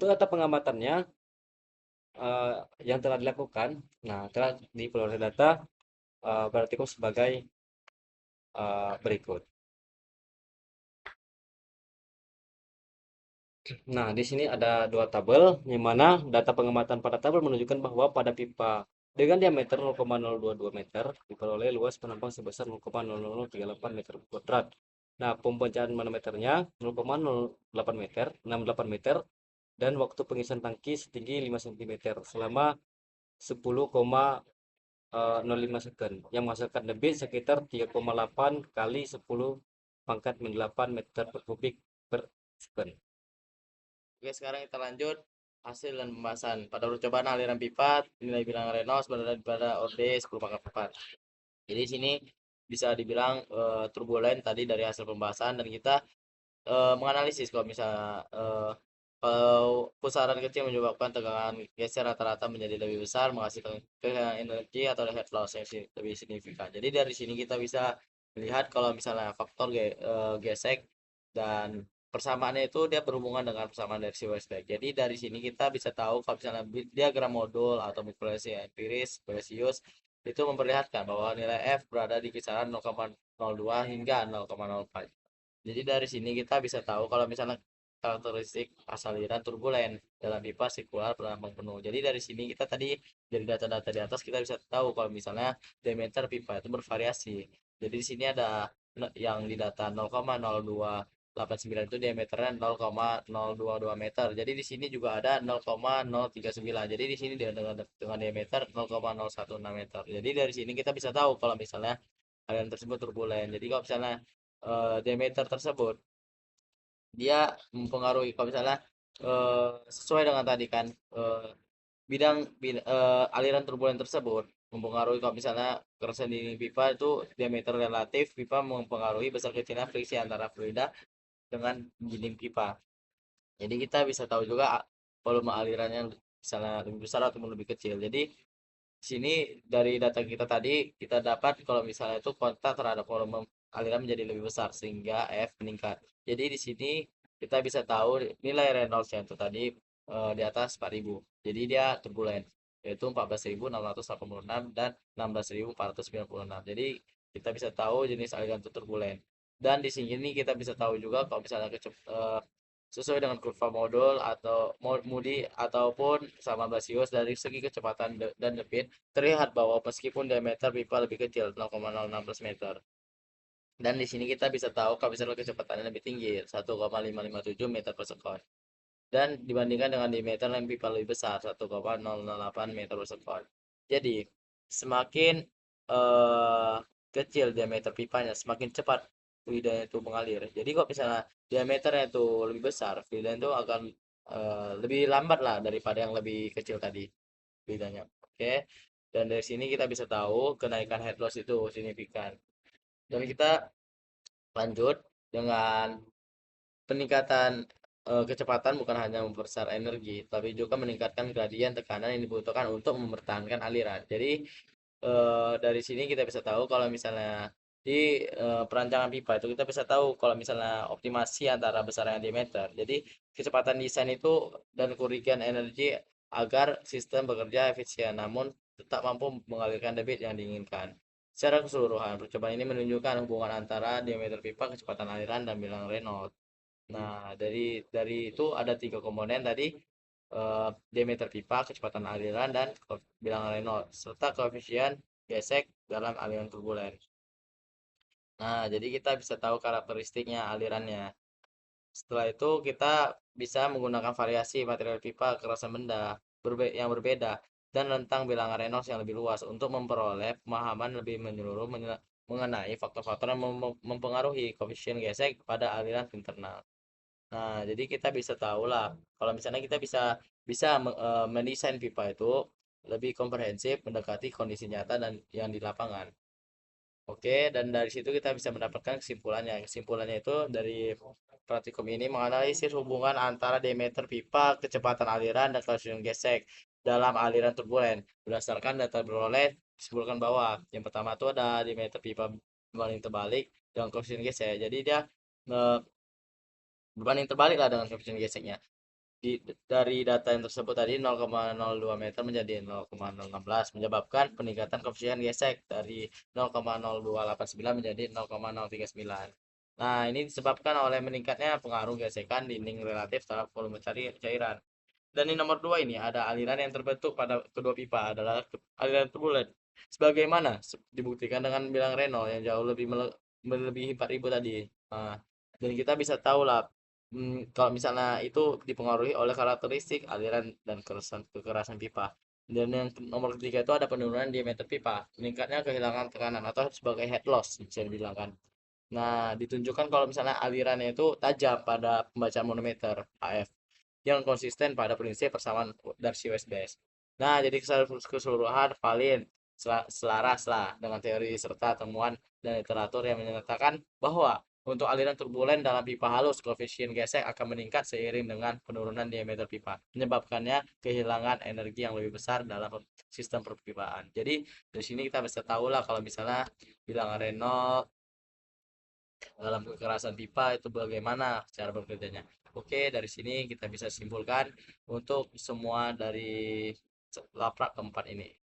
Untuk data pengamatannya yang telah dilakukan, nah telah diperoleh data berarti sebagai berikut. Nah, di sini ada dua tabel, yang mana data pengamatan pada tabel menunjukkan bahwa pada pipa dengan diameter 0,022 meter diperoleh luas penampang sebesar 0,00038 meter kuadrat. Nah, pembagian manometernya 0,08 meter, 68 meter, dan waktu pengisian tangki setinggi 5 cm selama 10,05 second yang menghasilkan debit sekitar 3,8 kali 10 pangkat 8 meter per kubik per second. Oke, sekarang kita lanjut hasil dan pembahasan. Pada percobaan aliran pipa, nilai bilangan Reynolds berada pada OD 10/4. Jadi sini bisa dibilang turbulen tadi dari hasil pembahasan, dan kita menganalisis kalau misalnya kalau pusaran kecil menyebabkan tegangan geser rata-rata menjadi lebih besar, menghasilkan kehilangan energi atau head loss yang lebih signifikan. Jadi dari sini kita bisa melihat kalau misalnya faktor gesek dan persamaannya itu dia berhubungan dengan persamaan dari si Westback. Jadi dari sini kita bisa tahu kalau misalnya diagram modul atau manipulasi empiris Celsius itu memperlihatkan bahwa nilai F berada di kisaran 0,02 hingga 0,04. Jadi dari sini kita bisa tahu kalau misalnya karakteristik asal aliran turbulen dalam pipa sirkular berlambang penuh. Jadi dari sini kita tadi dari data-data di atas kita bisa tahu kalau misalnya diameter pipa itu bervariasi. Jadi di sini ada yang di data 0,0289 itu diameternya 0,022 meter. Jadi di sini juga ada 0,039. Jadi di sini dengan diameter 0,016 meter. Jadi dari sini kita bisa tahu kalau misalnya aliran tersebut turbulen. Jadi kalau misalnya diameter tersebut dia mempengaruhi kalau misalnya sesuai dengan tadi kan eh, aliran turbulen tersebut mempengaruhi kalau misalnya kerasan dinding pipa itu diameter relatif pipa mempengaruhi besar kecilnya friksi antara fluida dengan dinding pipa. Jadi kita bisa tahu juga volume alirannya misalnya lebih besar atau lebih kecil. Jadi sini dari data kita tadi kita dapat kalau misalnya itu kontak terhadap volume aliran menjadi lebih besar sehingga F meningkat. Jadi di sini kita bisa tahu nilai Reynolds yang itu tadi di atas 4.000. Jadi dia turbulen yaitu 14.686 dan 16.496. Jadi kita bisa tahu jenis aliran itu turbulen. Dan di sini kita bisa tahu juga kalau misalnya sesuai dengan kurva modul atau Moody ataupun sama Blasius dari segi kecepatan dan debit terlihat bahwa meskipun diameter pipa lebih kecil 0,016 meter, dan di sini kita bisa tahu kalau misalnya kecepatannya lebih tinggi 1,557 meter per second, dan dibandingkan dengan diameter yang pipa lebih besar 1,008 meter per second. Jadi semakin eh, kecil diameter pipanya semakin cepat fluidanya itu mengalir. Jadi kalau misalnya diameternya itu lebih besar, fluidanya itu akan lebih lambat lah daripada yang lebih kecil tadi fluidanya. Oke, dan dari sini kita bisa tahu kenaikan head loss itu signifikan. Dan kita lanjut dengan peningkatan kecepatan bukan hanya memperbesar energi, tapi juga meningkatkan gradien tekanan yang dibutuhkan untuk mempertahankan aliran. Jadi dari sini kita bisa tahu kalau misalnya di perancangan pipa itu kita bisa tahu kalau misalnya optimasi antara besaran diameter. Jadi kecepatan desain itu dan kerugian energi agar sistem bekerja efisien namun tetap mampu mengalirkan debit yang diinginkan. Secara keseluruhan, percobaan ini menunjukkan hubungan antara diameter pipa, kecepatan aliran, dan bilangan Reynolds. Nah, dari itu ada tiga komponen tadi, diameter pipa, kecepatan aliran, dan bilangan Reynolds, serta koefisien gesek dalam aliran turbulen. Nah, jadi kita bisa tahu karakteristiknya alirannya. Setelah itu kita bisa menggunakan variasi material pipa kerasan benda yang berbeda dan rentang bilangan Reynolds yang lebih luas untuk memperoleh pemahaman lebih menyeluruh mengenai faktor-faktor yang mempengaruhi koefisien gesek pada aliran internal. Nah, jadi kita bisa tahu lah kalau misalnya kita bisa bisa mendesain pipa itu lebih komprehensif mendekati kondisi nyata dan yang di lapangan. Oke, dan dari situ kita bisa mendapatkan kesimpulannya. Kesimpulannya itu dari praktikum ini menganalisis hubungan antara diameter pipa, kecepatan aliran, dan koefisien gesek dalam aliran turbulen. Berdasarkan data beroleh, disebutkan bahwa yang pertama itu ada diameter pipa berbanding terbalik dengan koefisien gesek. Jadi dia berbanding terbalik lah dengan koefisien geseknya. Dari data yang tersebut tadi 0,02 meter menjadi 0,016 menyebabkan peningkatan koefisien gesek dari 0,0289 menjadi 0,039. Nah, ini disebabkan oleh meningkatnya pengaruh gesekan dinding relatif terhadap volume cairan. Dan di nomor dua ini ada aliran yang terbentuk pada kedua pipa adalah aliran turbulen. Sebagaimana dibuktikan dengan bilang Reynolds yang jauh lebih melebihi 4.000 tadi. Nah, dan kita bisa tahu lah kalau misalnya itu dipengaruhi oleh karakteristik aliran dan kekerasan pipa. Dan yang nomor ketiga itu ada penurunan diameter pipa, meningkatnya kehilangan tekanan atau sebagai head loss bisa dibilang kan. Nah, ditunjukkan kalau misalnya alirannya itu tajam pada pembacaan manometer AF yang konsisten pada prinsip persamaan dari USBS. Nah, jadi keseluruhan valid selaras lah dengan teori serta temuan dan literatur yang menyatakan bahwa untuk aliran turbulen dalam pipa halus, koefisien gesek akan meningkat seiring dengan penurunan diameter pipa, menyebabkannya kehilangan energi yang lebih besar dalam sistem perpipaan. Jadi, dari sini kita bisa tahu lah kalau misalnya bilangan Reynolds dalam kekerasan pipa itu bagaimana cara bekerjanya. Oke, dari sini kita bisa simpulkan untuk semua dari laprak keempat ini.